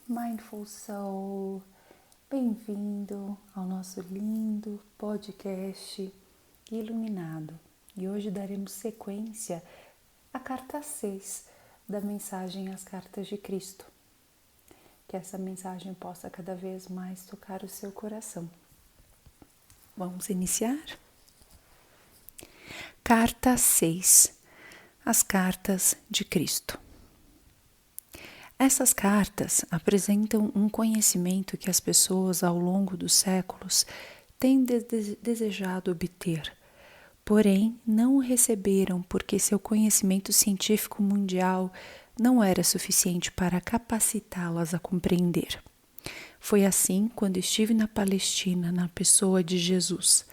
Mindful Soul, bem-vindo ao nosso lindo podcast iluminado. E hoje daremos sequência à carta 6 da mensagem às cartas de Cristo. Que essa mensagem possa cada vez mais tocar o seu coração. Vamos iniciar? Carta 6, as cartas de Cristo. Essas cartas apresentam um conhecimento que as pessoas ao longo dos séculos têm desejado obter, porém não o receberam porque seu conhecimento científico mundial não era suficiente para capacitá-las a compreender. Foi assim quando estive na Palestina na pessoa de Jesus.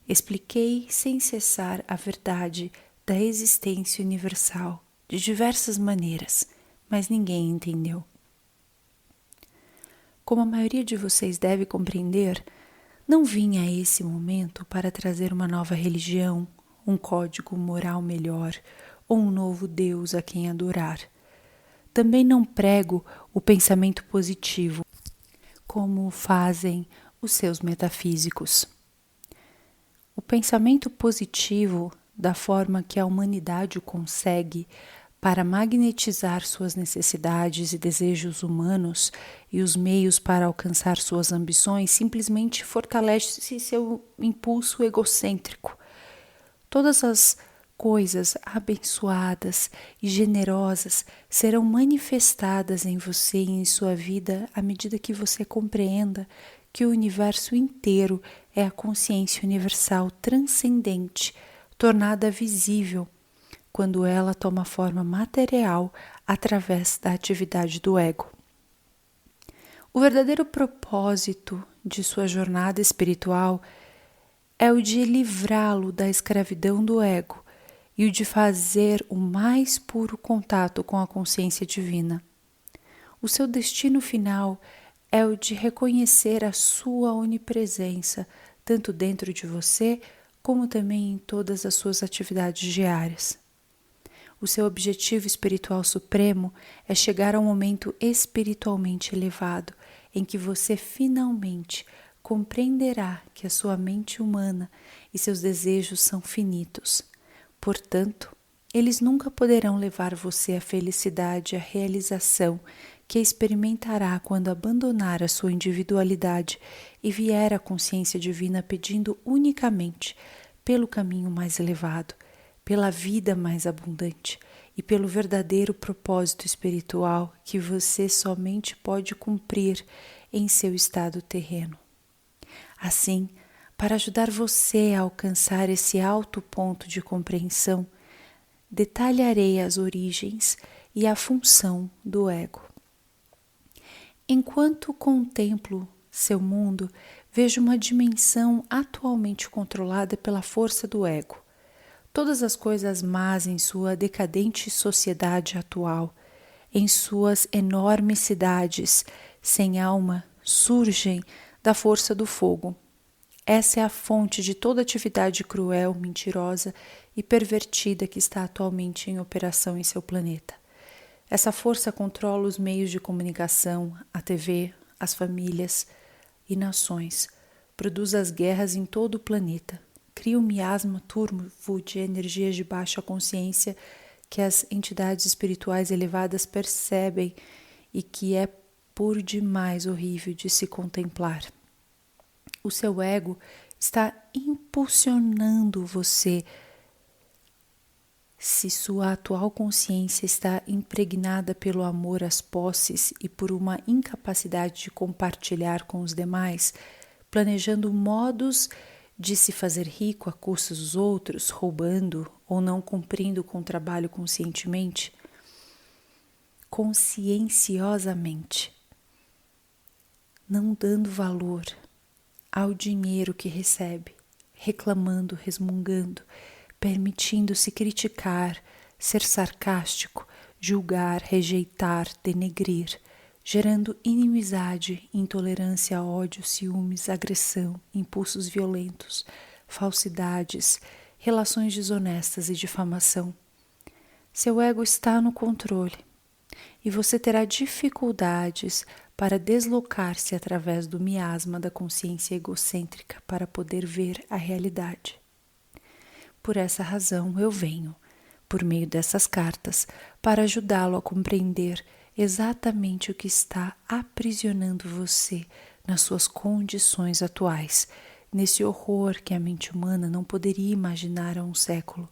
Expliquei sem cessar a verdade da existência universal de diversas maneiras, mas ninguém entendeu. Como a maioria de vocês deve compreender, não vim a esse momento para trazer uma nova religião, um código moral melhor ou um novo Deus a quem adorar. Também não prego o pensamento positivo, como fazem os seus metafísicos. O pensamento positivo, da forma que a humanidade o consegue, para magnetizar suas necessidades e desejos humanos e os meios para alcançar suas ambições, simplesmente fortalece seu impulso egocêntrico. Todas as coisas abençoadas e generosas serão manifestadas em você e em sua vida à medida que você compreenda que o universo inteiro é a consciência universal transcendente, tornada visível quando ela toma forma material através da atividade do ego. O verdadeiro propósito de sua jornada espiritual é o de livrá-lo da escravidão do ego e o de fazer o mais puro contato com a consciência divina. O seu destino final é o de reconhecer a sua onipresença, tanto dentro de você como também em todas as suas atividades diárias. O seu objetivo espiritual supremo é chegar a um momento espiritualmente elevado em que você finalmente compreenderá que a sua mente humana e seus desejos são finitos. Portanto, eles nunca poderão levar você à felicidade e à realização que experimentará quando abandonar a sua individualidade e vier à consciência divina pedindo unicamente pelo caminho mais elevado, pela vida mais abundante e pelo verdadeiro propósito espiritual que você somente pode cumprir em seu estado terreno. Assim, para ajudar você a alcançar esse alto ponto de compreensão, detalharei as origens e a função do ego. Enquanto contemplo seu mundo, vejo uma dimensão atualmente controlada pela força do ego. Todas as coisas más em sua decadente sociedade atual, em suas enormes cidades sem alma, surgem da força do fogo. Essa é a fonte de toda atividade cruel, mentirosa e pervertida que está atualmente em operação em seu planeta. Essa força controla os meios de comunicação, a TV, as famílias e nações, produz as guerras em todo o planeta. Cria um miasma turvo de energias de baixa consciência que as entidades espirituais elevadas percebem e que é por demais horrível de se contemplar. O seu ego está impulsionando você. Se sua atual consciência está impregnada pelo amor às posses e por uma incapacidade de compartilhar com os demais, planejando modos de se fazer rico à custa dos outros, roubando ou não cumprindo com o trabalho conscienciosamente, não dando valor ao dinheiro que recebe, reclamando, resmungando, permitindo-se criticar, ser sarcástico, julgar, rejeitar, denegrir, gerando inimizade, intolerância, ódio, ciúmes, agressão, impulsos violentos, falsidades, relações desonestas e difamação. Seu ego está no controle e você terá dificuldades para deslocar-se através do miasma da consciência egocêntrica para poder ver a realidade. Por essa razão eu venho, por meio dessas cartas, para ajudá-lo a compreender exatamente o que está aprisionando você nas suas condições atuais, nesse horror que a mente humana não poderia imaginar há um século.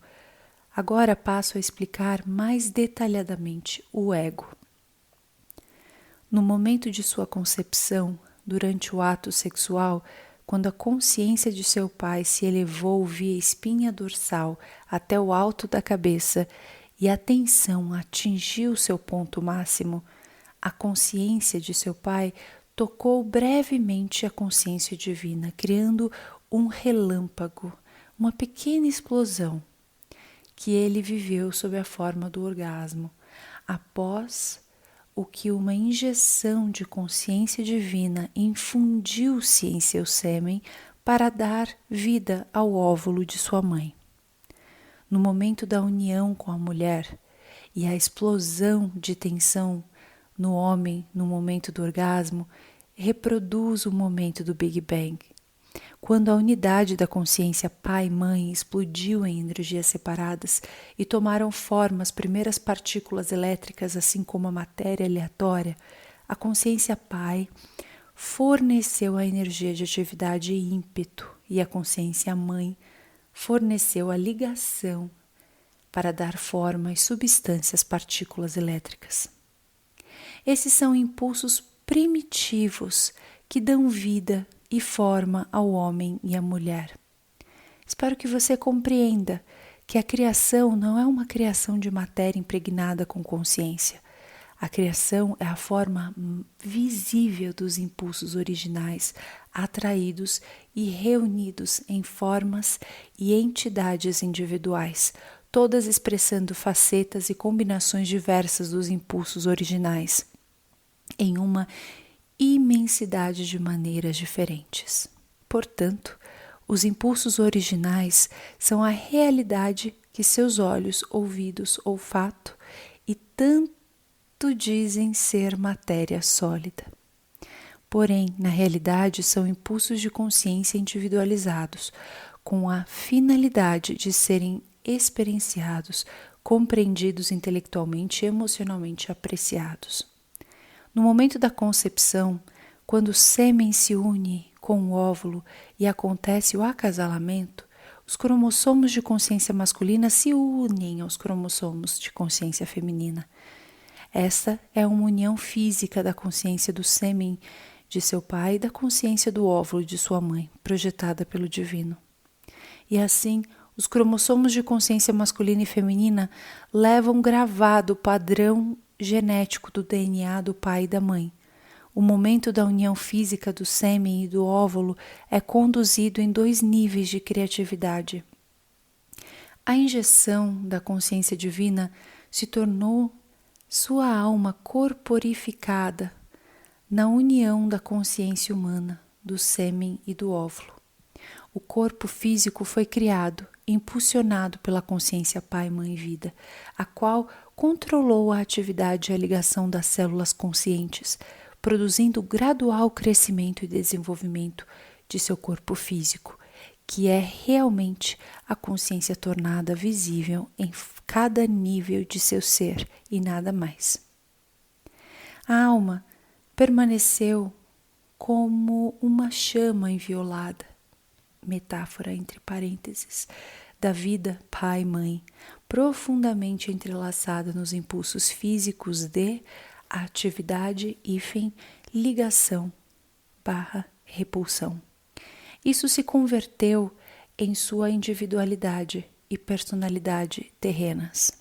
Agora passo a explicar mais detalhadamente o ego. No momento de sua concepção, durante o ato sexual, quando a consciência de seu pai se elevou via espinha dorsal até o alto da cabeça e a tensão atingiu seu ponto máximo, a consciência de seu pai tocou brevemente a consciência divina, criando um relâmpago, uma pequena explosão, que ele viveu sob a forma do orgasmo, após o que uma injeção de consciência divina infundiu-se em seu sêmen para dar vida ao óvulo de sua mãe. No momento da união com a mulher e a explosão de tensão no homem no momento do orgasmo, reproduz o momento do Big Bang. Quando a unidade da consciência pai e mãe explodiu em energias separadas e tomaram forma as primeiras partículas elétricas, assim como a matéria aleatória, a consciência pai forneceu a energia de atividade e ímpeto, e a consciência mãe forneceu a ligação para dar forma às substâncias partículas elétricas. Esses são impulsos primitivos que dão vida e forma ao homem e à mulher. Espero que você compreenda que a criação não é uma criação de matéria impregnada com consciência. A criação é a forma visível dos impulsos originais, atraídos e reunidos em formas e entidades individuais, todas expressando facetas e combinações diversas dos impulsos originais, em uma imensidade de maneiras diferentes. Portanto, os impulsos originais são a realidade que seus olhos, ouvidos, olfato e tanto dizem ser matéria sólida. Porém, na realidade, são impulsos de consciência individualizados, com a finalidade de serem experienciados, compreendidos intelectualmente e emocionalmente apreciados. No momento da concepção, quando o sêmen se une com o óvulo e acontece o acasalamento, os cromossomos de consciência masculina se unem aos cromossomos de consciência feminina. Esta é uma união física da consciência do sêmen de seu pai e da consciência do óvulo de sua mãe, projetada pelo divino. E assim, os cromossomos de consciência masculina e feminina levam gravado o padrão genético do DNA do pai e da mãe. O momento da união física do sêmen e do óvulo é conduzido em 2 níveis de criatividade. A injeção da consciência divina se tornou sua alma corporificada na união da consciência humana, do sêmen e do óvulo. O corpo físico foi criado, impulsionado pela consciência Pai, Mãe e Vida, a qual controlou a atividade e a ligação das células conscientes, produzindo o gradual crescimento e desenvolvimento de seu corpo físico, que é realmente a consciência tornada visível em cada nível de seu ser e nada mais. A alma permaneceu como uma chama inviolada, metáfora entre parênteses, da vida pai-mãe, profundamente entrelaçada nos impulsos físicos de atividade, ligação, repulsão. Isso se converteu em sua individualidade e personalidade terrenas.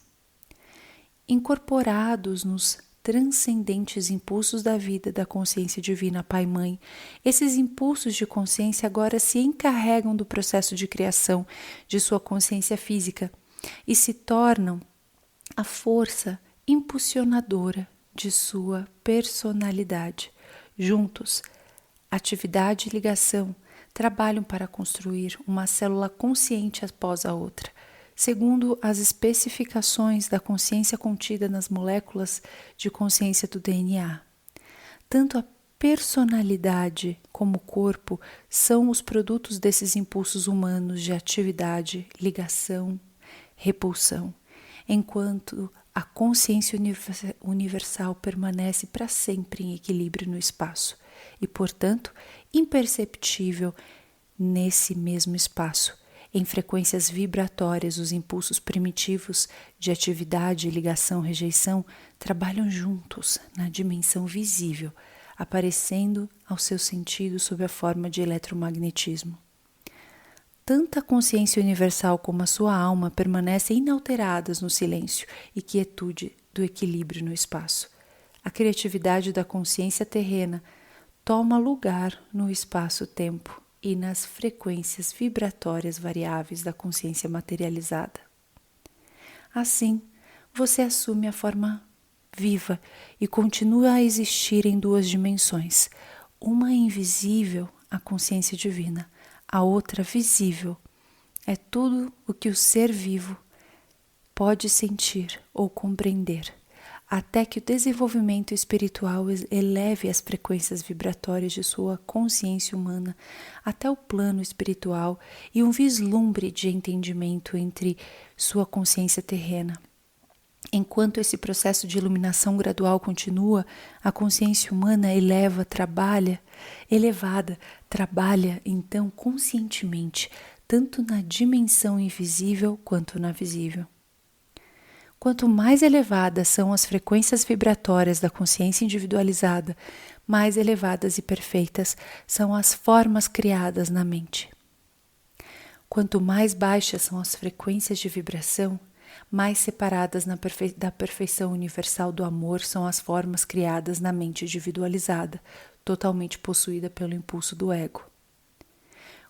Incorporados nos transcendentes impulsos da vida da consciência divina Pai-Mãe, esses impulsos de consciência agora se encarregam do processo de criação de sua consciência física e se tornam a força impulsionadora de sua personalidade. Juntos, atividade e ligação trabalham para construir uma célula consciente após a outra, segundo as especificações da consciência contida nas moléculas de consciência do DNA. Tanto a personalidade como o corpo são os produtos desses impulsos humanos de atividade, ligação, repulsão, enquanto a consciência universal permanece para sempre em equilíbrio no espaço e, portanto, imperceptível nesse mesmo espaço. Em frequências vibratórias, os impulsos primitivos de atividade, ligação, rejeição trabalham juntos na dimensão visível, aparecendo aos seus sentidos sob a forma de eletromagnetismo. Tanto a consciência universal como a sua alma permanecem inalteradas no silêncio e quietude do equilíbrio no espaço. A criatividade da consciência terrena toma lugar no espaço-tempo e nas frequências vibratórias variáveis da consciência materializada. Assim, você assume a forma viva e continua a existir em duas dimensões, uma invisível, a consciência divina, a outra visível. É tudo o que o ser vivo pode sentir ou compreender, até que o desenvolvimento espiritual eleve as frequências vibratórias de sua consciência humana até o plano espiritual e um vislumbre de entendimento entre sua consciência terrena. Enquanto esse processo de iluminação gradual continua, a consciência humana trabalha então conscientemente, tanto na dimensão invisível quanto na visível. Quanto mais elevadas são as frequências vibratórias da consciência individualizada, mais elevadas e perfeitas são as formas criadas na mente. Quanto mais baixas são as frequências de vibração, mais separadas da perfeição universal do amor são as formas criadas na mente individualizada, totalmente possuída pelo impulso do ego.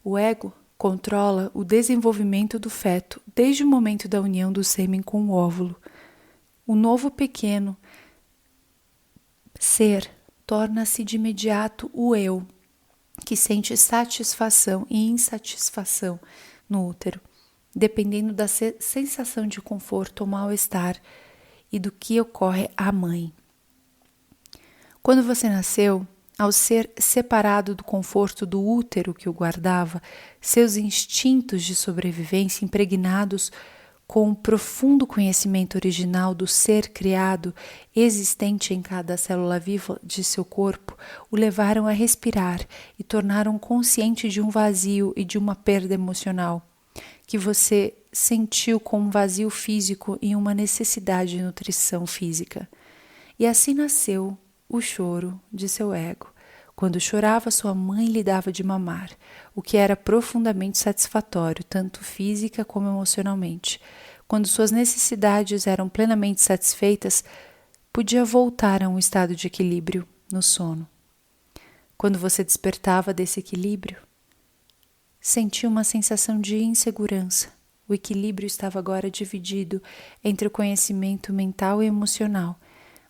O ego controla o desenvolvimento do feto desde o momento da união do sêmen com o óvulo. O novo pequeno ser torna-se de imediato o eu, que sente satisfação e insatisfação no útero, dependendo da sensação de conforto ou mal-estar e do que ocorre à mãe. Quando você nasceu, ao ser separado do conforto do útero que o guardava, seus instintos de sobrevivência, impregnados com o profundo conhecimento original do ser criado existente em cada célula viva de seu corpo, o levaram a respirar e tornaram consciente de um vazio e de uma perda emocional, que você sentiu como um vazio físico e uma necessidade de nutrição física. E assim nasceu o choro de seu ego. Quando chorava, sua mãe lhe dava de mamar, o que era profundamente satisfatório, tanto física como emocionalmente. Quando suas necessidades eram plenamente satisfeitas, podia voltar a um estado de equilíbrio no sono. Quando você despertava desse equilíbrio, sentia uma sensação de insegurança. O equilíbrio estava agora dividido entre o conhecimento mental e emocional.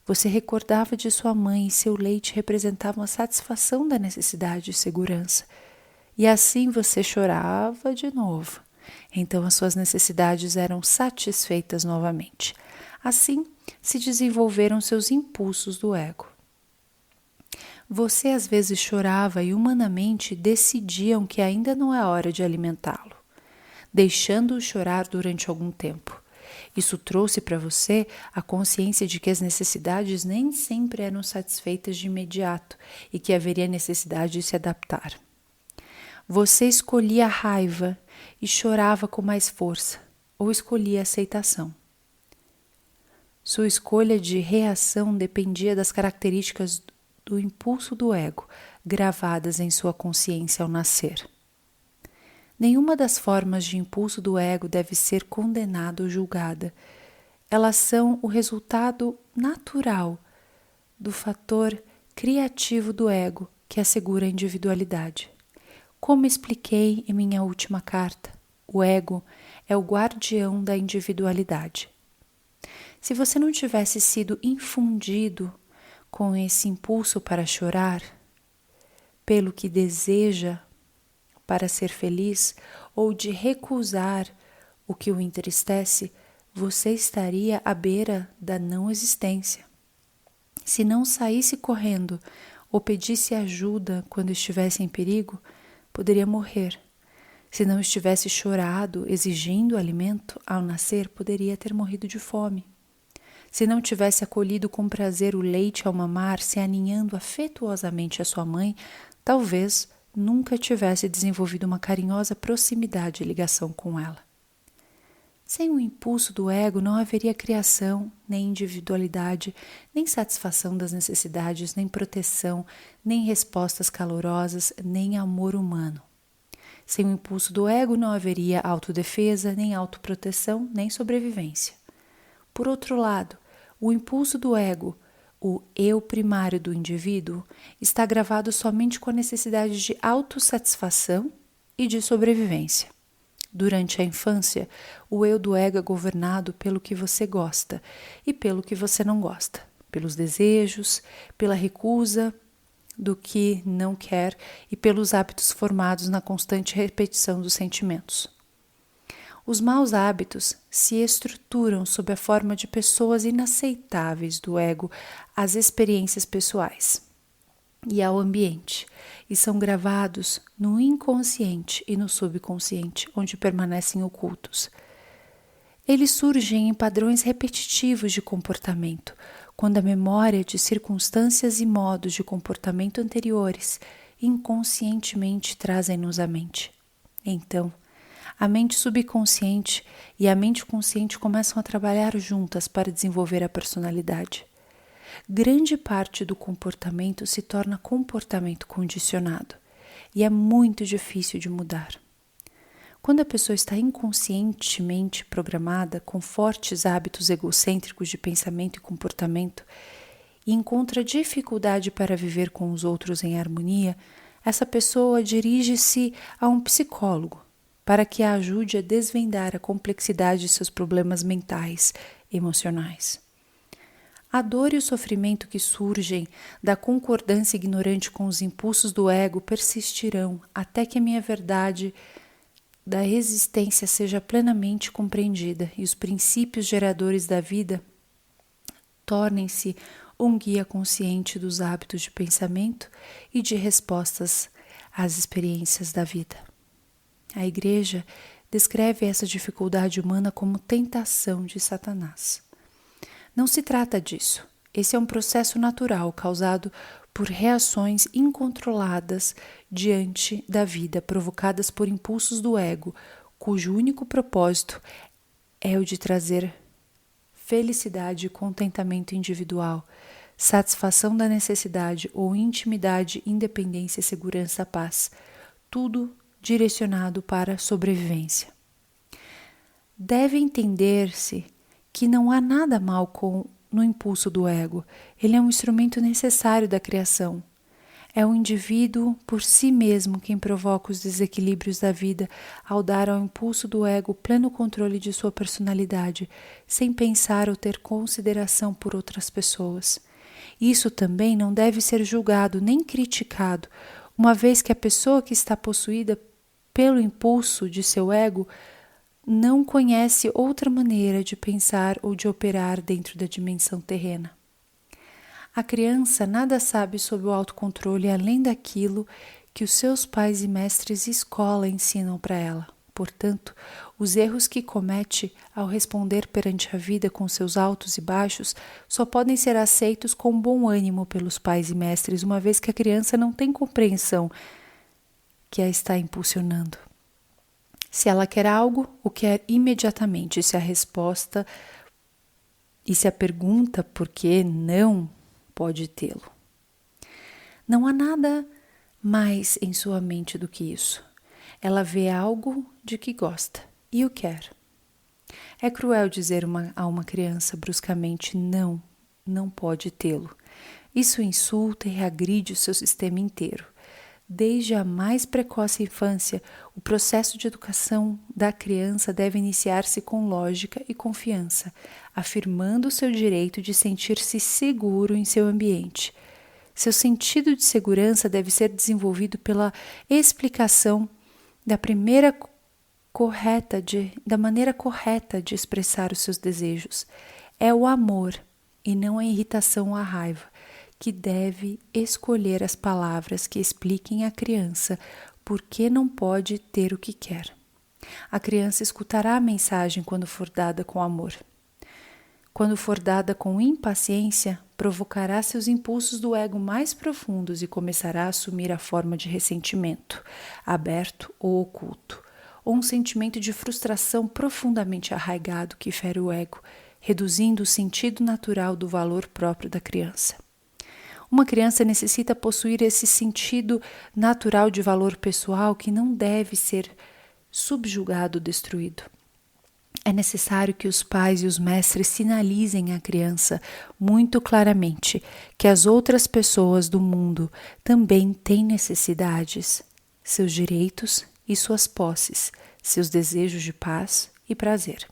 Você recordava de sua mãe e seu leite representavam a satisfação da necessidade de segurança. E assim você chorava de novo. Então as suas necessidades eram satisfeitas novamente. Assim se desenvolveram seus impulsos do ego. Você às vezes chorava e humanamente decidiam que ainda não é hora de alimentá-lo, deixando-o chorar durante algum tempo. Isso trouxe para você a consciência de que as necessidades nem sempre eram satisfeitas de imediato e que haveria necessidade de se adaptar. Você escolhia a raiva e chorava com mais força, ou escolhia a aceitação. Sua escolha de reação dependia das características do impulso do ego, gravadas em sua consciência ao nascer. Nenhuma das formas de impulso do ego deve ser condenada ou julgada. Elas são o resultado natural do fator criativo do ego que assegura a individualidade. Como expliquei em minha última carta, o ego é o guardião da individualidade. Se você não tivesse sido infundido com esse impulso para chorar, pelo que deseja para ser feliz, ou de recusar o que o entristece, você estaria à beira da não existência. Se não saísse correndo ou pedisse ajuda quando estivesse em perigo, poderia morrer. Se não estivesse chorado, exigindo alimento, ao nascer poderia ter morrido de fome. Se não tivesse acolhido com prazer o leite ao mamar, se aninhando afetuosamente a sua mãe, talvez nunca tivesse desenvolvido uma carinhosa proximidade e ligação com ela. Sem o impulso do ego não haveria criação, nem individualidade, nem satisfação das necessidades, nem proteção, nem respostas calorosas, nem amor humano. Sem o impulso do ego não haveria autodefesa, nem autoproteção, nem sobrevivência. Por outro lado, o impulso do ego, o eu primário do indivíduo, está gravado somente com a necessidade de autossatisfação e de sobrevivência. Durante a infância, o eu do ego é governado pelo que você gosta e pelo que você não gosta, pelos desejos, pela recusa do que não quer e pelos hábitos formados na constante repetição dos sentimentos. Os maus hábitos se estruturam sob a forma de pessoas inaceitáveis do ego às experiências pessoais e ao ambiente, e são gravados no inconsciente e no subconsciente, onde permanecem ocultos. Eles surgem em padrões repetitivos de comportamento, quando a memória de circunstâncias e modos de comportamento anteriores inconscientemente trazem-nos à mente. Então, a mente subconsciente e a mente consciente começam a trabalhar juntas para desenvolver a personalidade. Grande parte do comportamento se torna comportamento condicionado e é muito difícil de mudar. Quando a pessoa está inconscientemente programada com fortes hábitos egocêntricos de pensamento e comportamento e encontra dificuldade para viver com os outros em harmonia, essa pessoa dirige-se a um psicólogo para que a ajude a desvendar a complexidade de seus problemas mentais e emocionais. A dor e o sofrimento que surgem da concordância ignorante com os impulsos do ego persistirão até que a minha verdade da existência seja plenamente compreendida e os princípios geradores da vida tornem-se um guia consciente dos hábitos de pensamento e de respostas às experiências da vida. A Igreja descreve essa dificuldade humana como tentação de Satanás. Não se trata disso. Esse é um processo natural causado por reações incontroladas diante da vida, provocadas por impulsos do ego, cujo único propósito é o de trazer felicidade e contentamento individual, satisfação da necessidade ou intimidade, independência, segurança, paz, tudo direcionado para a sobrevivência. Deve entender-se que não há nada mal no impulso do ego. Ele é um instrumento necessário da criação. É o indivíduo por si mesmo quem provoca os desequilíbrios da vida ao dar ao impulso do ego pleno controle de sua personalidade, sem pensar ou ter consideração por outras pessoas. Isso também não deve ser julgado nem criticado, uma vez que a pessoa que está possuída pelo impulso de seu ego não conhece outra maneira de pensar ou de operar dentro da dimensão terrena. A criança nada sabe sobre o autocontrole além daquilo que os seus pais e mestres e escola ensinam para ela. Portanto, os erros que comete ao responder perante a vida com seus altos e baixos só podem ser aceitos com bom ânimo pelos pais e mestres, uma vez que a criança não tem compreensão que a está impulsionando. Se ela quer algo, o quer imediatamente. Se a pergunta por que não pode tê-lo. Não há nada mais em sua mente do que isso. Ela vê algo de que gosta e o quer. É cruel dizer a uma criança bruscamente não pode tê-lo. Isso insulta e agride o seu sistema inteiro. Desde a mais precoce infância, o processo de educação da criança deve iniciar-se com lógica e confiança, afirmando o seu direito de sentir-se seguro em seu ambiente. Seu sentido de segurança deve ser desenvolvido pela explicação da maneira correta de expressar os seus desejos. É o amor, e não a irritação ou a raiva, que deve escolher as palavras que expliquem à criança por que não pode ter o que quer. A criança escutará a mensagem quando for dada com amor. Quando for dada com impaciência, provocará seus impulsos do ego mais profundos e começará a assumir a forma de ressentimento, aberto ou oculto, ou um sentimento de frustração profundamente arraigado que fere o ego, reduzindo o sentido natural do valor próprio da criança. Uma criança necessita possuir esse sentido natural de valor pessoal que não deve ser subjugado ou destruído. É necessário que os pais e os mestres sinalizem à criança muito claramente que as outras pessoas do mundo também têm necessidades, seus direitos e suas posses, seus desejos de paz e prazer.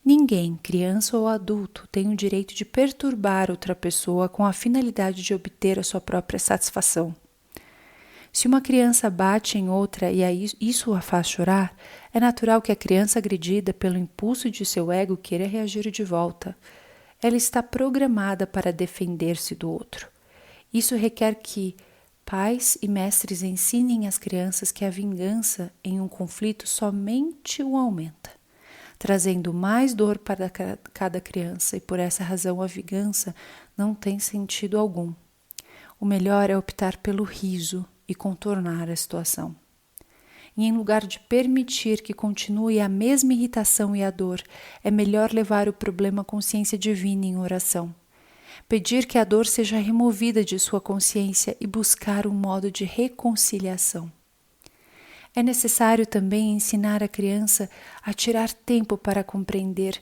Ninguém, criança ou adulto, tem o direito de perturbar outra pessoa com a finalidade de obter a sua própria satisfação. Se uma criança bate em outra e isso a faz chorar, é natural que a criança agredida pelo impulso de seu ego queira reagir de volta. Ela está programada para defender-se do outro. Isso requer que pais e mestres ensinem às crianças que a vingança em um conflito somente o aumenta, trazendo mais dor para cada criança, e por essa razão a vingança não tem sentido algum. O melhor é optar pelo riso e contornar a situação. E em lugar de permitir que continue a mesma irritação e a dor, é melhor levar o problema à consciência divina em oração. Pedir que a dor seja removida de sua consciência e buscar um modo de reconciliação. É necessário também ensinar a criança a tirar tempo para compreender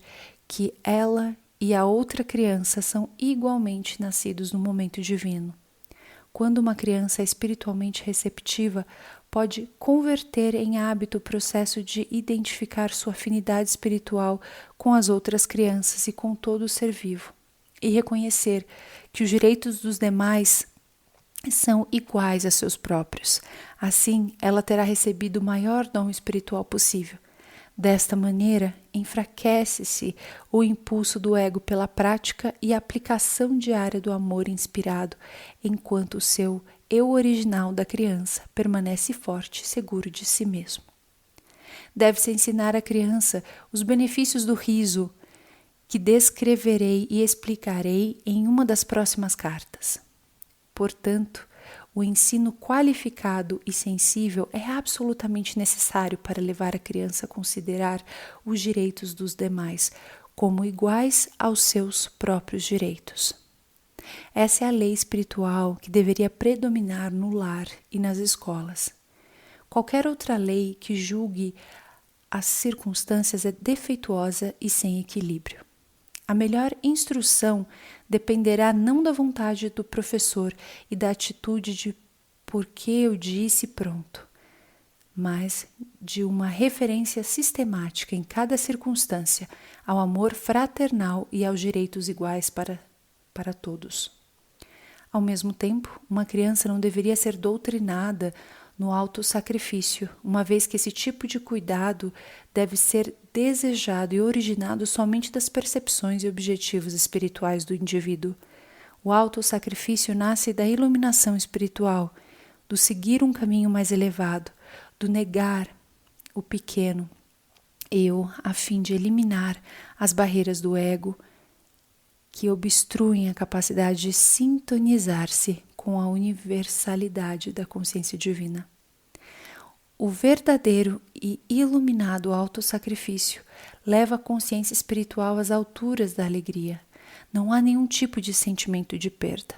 que ela e a outra criança são igualmente nascidos no momento divino. Quando uma criança é espiritualmente receptiva, pode converter em hábito o processo de identificar sua afinidade espiritual com as outras crianças e com todo o ser vivo, e reconhecer que os direitos dos demais são iguais a seus próprios. Assim, ela terá recebido o maior dom espiritual possível. Desta maneira, enfraquece-se o impulso do ego pela prática e aplicação diária do amor inspirado, enquanto o seu eu original da criança permanece forte e seguro de si mesmo. Deve-se ensinar à criança os benefícios do riso, que descreverei e explicarei em uma das próximas cartas. Portanto, o ensino qualificado e sensível é absolutamente necessário para levar a criança a considerar os direitos dos demais como iguais aos seus próprios direitos. Essa é a lei espiritual que deveria predominar no lar e nas escolas. Qualquer outra lei que julgue as circunstâncias é defeituosa e sem equilíbrio. A melhor instrução dependerá não da vontade do professor e da atitude de porque eu disse pronto, mas de uma referência sistemática em cada circunstância ao amor fraternal e aos direitos iguais para todos. Ao mesmo tempo, uma criança não deveria ser doutrinada no autossacrifício, uma vez que esse tipo de cuidado deve ser desejado e originado somente das percepções e objetivos espirituais do indivíduo. O autossacrifício nasce da iluminação espiritual, do seguir um caminho mais elevado, do negar o pequeno eu, a fim de eliminar as barreiras do ego que obstruem a capacidade de sintonizar-se com a universalidade da consciência divina. O verdadeiro e iluminado autossacrifício leva a consciência espiritual às alturas da alegria. Não há nenhum tipo de sentimento de perda.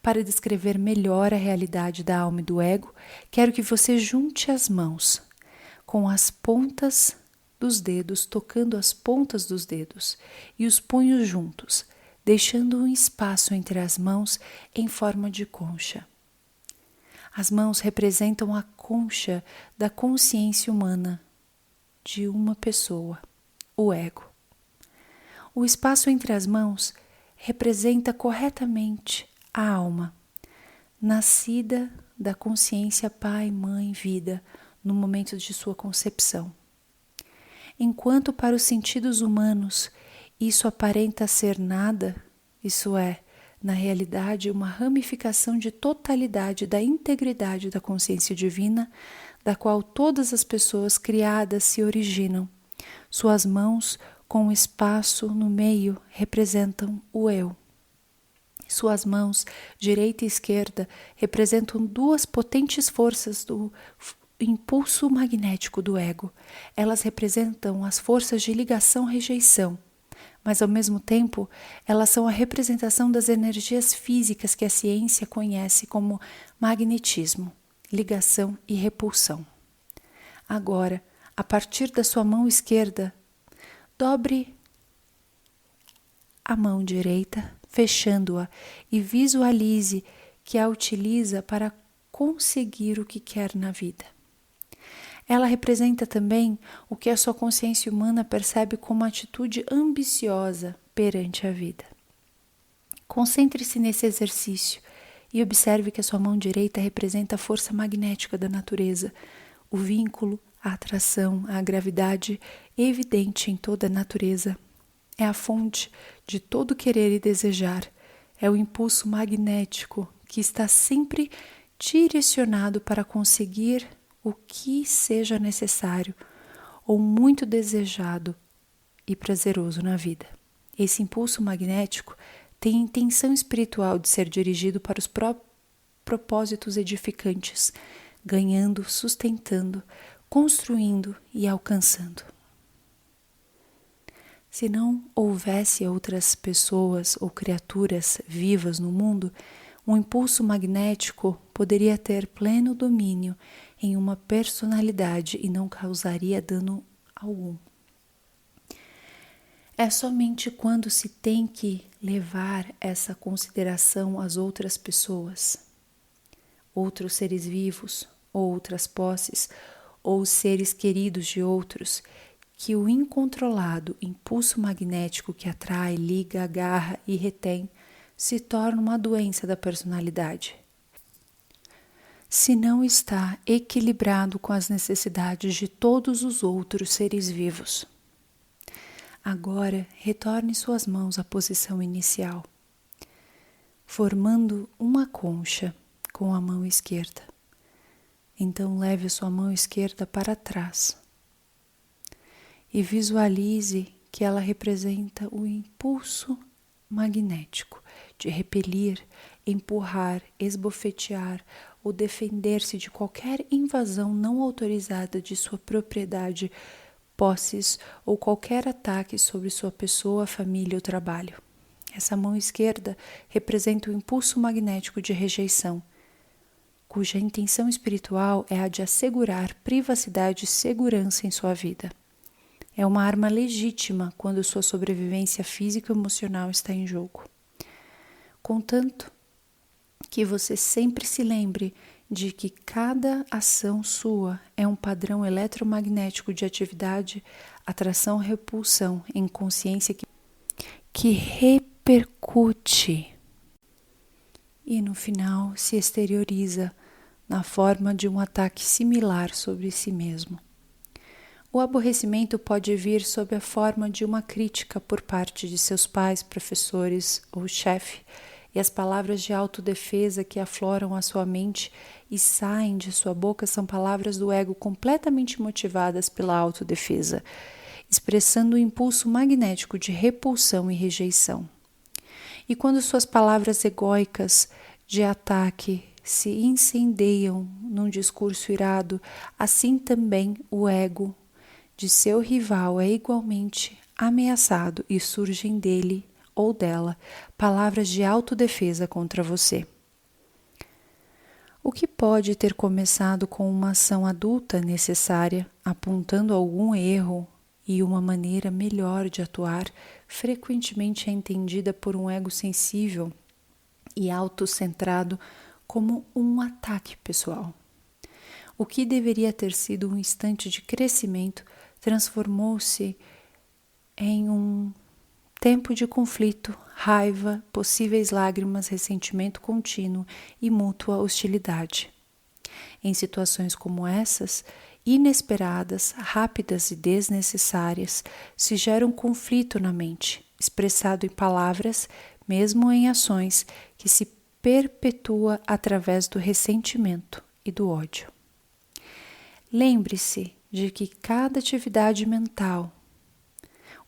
Para descrever melhor a realidade da alma e do ego, quero que você junte as mãos, com as pontas dos dedos, tocando as pontas dos dedos, e os punhos juntos, deixando um espaço entre as mãos em forma de concha. As mãos representam a concha da consciência humana de uma pessoa, o ego. O espaço entre as mãos representa corretamente a alma, nascida da consciência pai, mãe, vida, no momento de sua concepção. Enquanto para os sentidos humanos isso aparenta ser nada, isso é, na realidade, uma ramificação de totalidade da integridade da consciência divina, da qual todas as pessoas criadas se originam. Suas mãos, com o espaço no meio, representam o eu. Suas mãos, direita e esquerda, representam duas potentes forças do impulso magnético do ego. Elas representam as forças de ligação-rejeição, mas ao mesmo tempo, elas são a representação das energias físicas que a ciência conhece como magnetismo, ligação e repulsão. Agora, a partir da sua mão esquerda, dobre a mão direita, fechando-a, e visualize que a utiliza para conseguir o que quer na vida. Ela representa também o que a sua consciência humana percebe como atitude ambiciosa perante a vida. Concentre-se nesse exercício e observe que a sua mão direita representa a força magnética da natureza, o vínculo, a atração, a gravidade evidente em toda a natureza. É a fonte de todo querer e desejar. É o impulso magnético que está sempre direcionado para conseguir o que seja necessário ou muito desejado e prazeroso na vida. Esse impulso magnético tem a intenção espiritual de ser dirigido para os propósitos edificantes, ganhando, sustentando, construindo e alcançando. Se não houvesse outras pessoas ou criaturas vivas no mundo, um impulso magnético poderia ter pleno domínio em uma personalidade e não causaria dano algum. É somente quando se tem que levar essa consideração às outras pessoas, outros seres vivos, ou outras posses, ou seres queridos de outros, que o incontrolado impulso magnético que atrai, liga, agarra e retém se torna uma doença da personalidade. Se não está equilibrado com as necessidades de todos os outros seres vivos. Agora, retorne suas mãos à posição inicial, formando uma concha com a mão esquerda. Então, leve a sua mão esquerda para trás e visualize que ela representa o impulso magnético de repelir, empurrar, esbofetear ou defender-se de qualquer invasão não autorizada de sua propriedade, posses ou qualquer ataque sobre sua pessoa, família ou trabalho. Essa mão esquerda representa o impulso magnético de rejeição, cuja intenção espiritual é a de assegurar privacidade e segurança em sua vida. É uma arma legítima quando sua sobrevivência física e emocional está em jogo. Contanto que você sempre se lembre de que cada ação sua é um padrão eletromagnético de atividade, atração, repulsão em consciência que repercute e no final se exterioriza na forma de um ataque similar sobre si mesmo. O aborrecimento pode vir sob a forma de uma crítica por parte de seus pais, professores ou chefe, e as palavras de autodefesa que afloram a sua mente e saem de sua boca são palavras do ego completamente motivadas pela autodefesa, expressando o impulso magnético de repulsão e rejeição. E quando suas palavras egóicas de ataque se incendeiam num discurso irado, assim também o ego de seu rival é igualmente ameaçado e surgem dele ou dela palavras de autodefesa contra você. O que pode ter começado com uma ação adulta necessária, apontando algum erro e uma maneira melhor de atuar, frequentemente é entendida por um ego sensível e autocentrado como um ataque pessoal. O que deveria ter sido um instante de crescimento transformou-se em um tempo de conflito, raiva, possíveis lágrimas, ressentimento contínuo e mútua hostilidade. Em situações como essas, inesperadas, rápidas e desnecessárias, se gera um conflito na mente, expressado em palavras, mesmo em ações que se perpetua através do ressentimento e do ódio. Lembre-se de que cada atividade mental,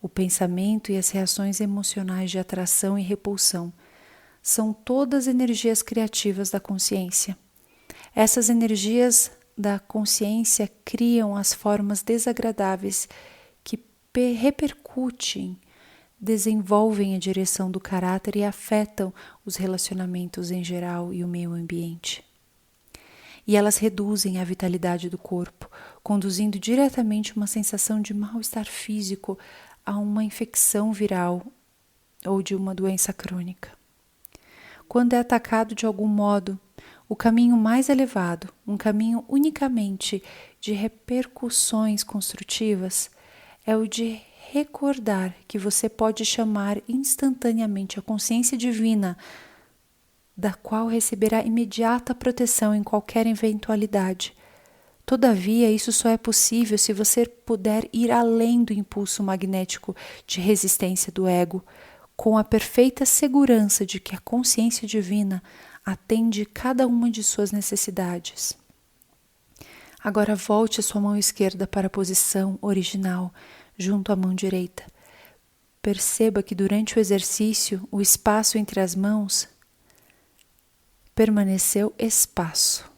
o pensamento e as reações emocionais de atração e repulsão são todas energias criativas da consciência. Essas energias da consciência criam as formas desagradáveis que repercutem, desenvolvem a direção do caráter e afetam os relacionamentos em geral e o meio ambiente. E elas reduzem a vitalidade do corpo, conduzindo diretamente uma sensação de mal-estar físico a uma infecção viral ou de uma doença crônica. Quando é atacado de algum modo, o caminho mais elevado, um caminho unicamente de repercussões construtivas, é o de recordar que você pode chamar instantaneamente a consciência divina, da qual receberá imediata proteção em qualquer eventualidade. Todavia, isso só é possível se você puder ir além do impulso magnético de resistência do ego, com a perfeita segurança de que a consciência divina atende cada uma de suas necessidades. Agora volte a sua mão esquerda para a posição original, junto à mão direita. Perceba que durante o exercício, o espaço entre as mãos permaneceu espaço.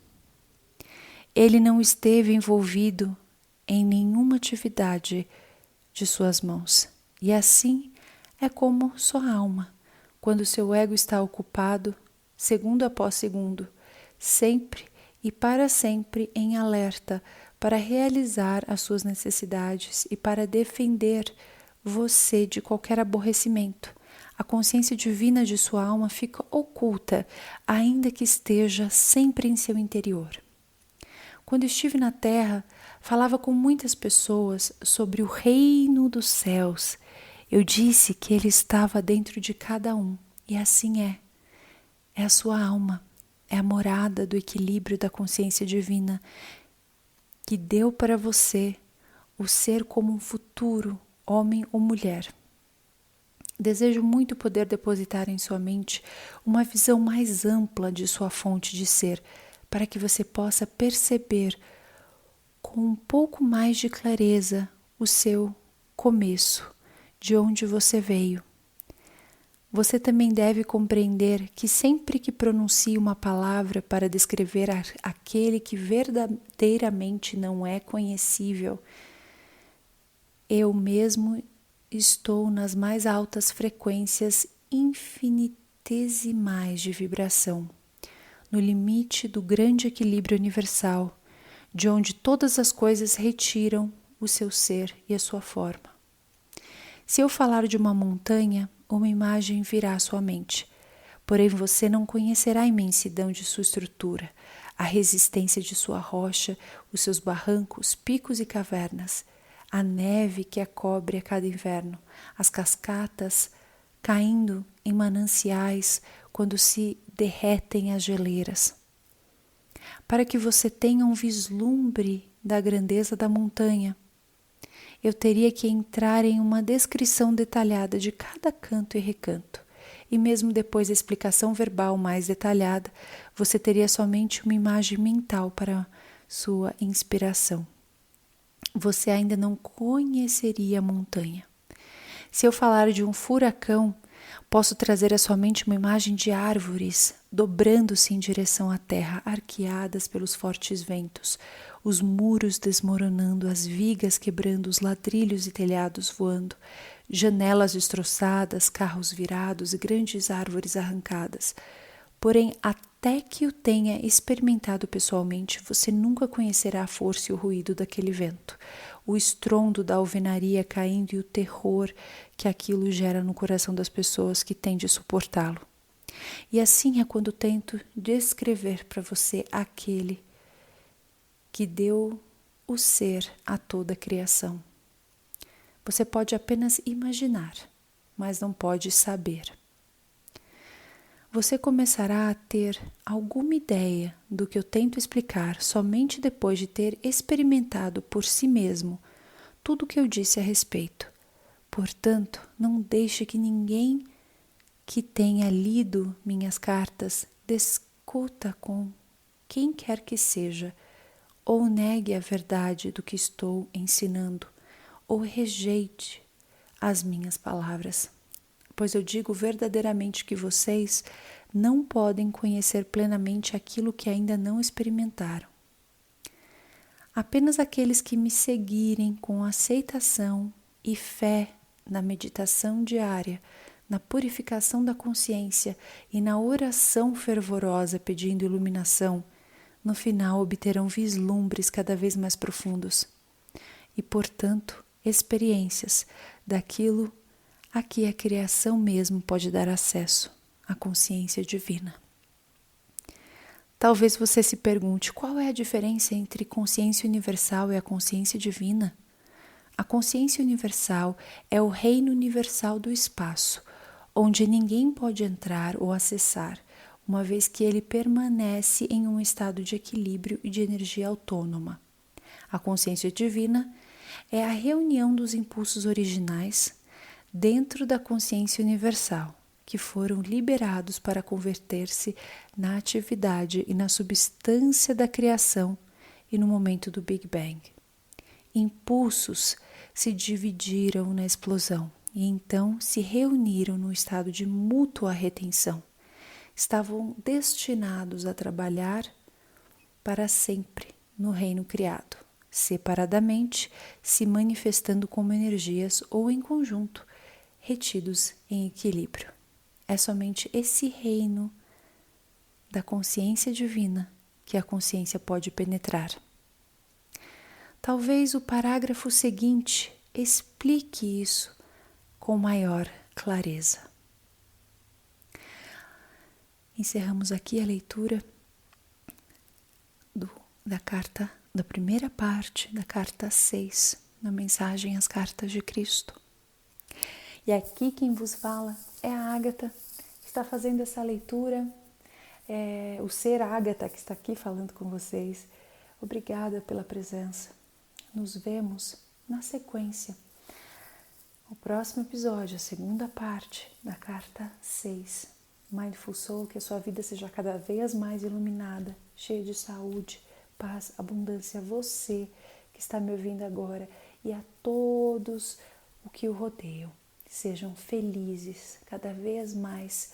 Ele não esteve envolvido em nenhuma atividade de suas mãos. E assim é como sua alma, quando seu ego está ocupado, segundo após segundo, sempre e para sempre em alerta para realizar as suas necessidades e para defender você de qualquer aborrecimento. A consciência divina de sua alma fica oculta, ainda que esteja sempre em seu interior. Quando estive na Terra, falava com muitas pessoas sobre o reino dos céus. Eu disse que ele estava dentro de cada um, e assim é. É a sua alma, é a morada do equilíbrio da consciência divina, que deu para você o ser como um futuro, homem ou mulher. Desejo muito poder depositar em sua mente uma visão mais ampla de sua fonte de ser, para que você possa perceber com um pouco mais de clareza o seu começo, de onde você veio. Você também deve compreender que sempre que pronuncie uma palavra para descrever aquele que verdadeiramente não é conhecível, eu mesmo estou nas mais altas frequências infinitesimais de vibração, no limite do grande equilíbrio universal, de onde todas as coisas retiram o seu ser e a sua forma. Se eu falar de uma montanha, uma imagem virá à sua mente, porém você não conhecerá a imensidão de sua estrutura, a resistência de sua rocha, os seus barrancos, picos e cavernas, a neve que a cobre a cada inverno, as cascatas caindo em mananciais quando se derretem as geleiras. Para que você tenha um vislumbre da grandeza da montanha, eu teria que entrar em uma descrição detalhada de cada canto e recanto, e mesmo depois da explicação verbal mais detalhada, você teria somente uma imagem mental para sua inspiração. Você ainda não conheceria a montanha. Se eu falar de um furacão, posso trazer à sua mente uma imagem de árvores dobrando-se em direção à terra, arqueadas pelos fortes ventos, os muros desmoronando, as vigas quebrando, os ladrilhos e telhados voando, janelas destroçadas, carros virados e grandes árvores arrancadas. Porém, até que o tenha experimentado pessoalmente, você nunca conhecerá a força e o ruído daquele vento, o estrondo da alvenaria caindo e o terror que aquilo gera no coração das pessoas que têm de suportá-lo. E assim é quando tento descrever para você aquele que deu o ser a toda a criação. Você pode apenas imaginar, mas não pode saber. Você começará a ter alguma ideia do que eu tento explicar somente depois de ter experimentado por si mesmo tudo o que eu disse a respeito. Portanto, não deixe que ninguém que tenha lido minhas cartas discuta com quem quer que seja, ou negue a verdade do que estou ensinando, ou rejeite as minhas palavras, pois eu digo verdadeiramente que vocês não podem conhecer plenamente aquilo que ainda não experimentaram. Apenas aqueles que me seguirem com aceitação e fé na meditação diária, na purificação da consciência e na oração fervorosa pedindo iluminação, no final obterão vislumbres cada vez mais profundos e, portanto, experiências daquilo a que a criação mesmo pode dar acesso, a consciência divina. Talvez você se pergunte qual é a diferença entre consciência universal e a consciência divina? A consciência universal é o reino universal do espaço, onde ninguém pode entrar ou acessar, uma vez que ele permanece em um estado de equilíbrio e de energia autônoma. A consciência divina é a reunião dos impulsos originais dentro da consciência universal, que foram liberados para converter-se na atividade e na substância da criação e no momento do Big Bang. Impulsos se dividiram na explosão e então se reuniram no estado de mútua retenção. Estavam destinados a trabalhar para sempre no reino criado, separadamente se manifestando como energias ou em conjunto, retidos em equilíbrio. É somente esse reino da consciência divina que a consciência pode penetrar. Talvez o parágrafo seguinte explique isso com maior clareza. Encerramos aqui a leitura da primeira parte da carta 6, na mensagem às cartas de Cristo. E aqui quem vos fala é a Ágata, que está fazendo essa leitura, o ser Ágata que está aqui falando com vocês. Obrigada pela presença. Nos vemos na sequência. O próximo episódio, a segunda parte da carta 6. Mindful Soul, que a sua vida seja cada vez mais iluminada, cheia de saúde, paz, abundância a você que está me ouvindo agora e a todos o que o rodeiam. Sejam felizes, cada vez mais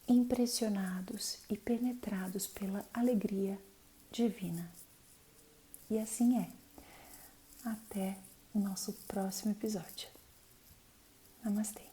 impressionados e penetrados pela alegria divina. E assim é. Até o nosso próximo episódio. Namastê.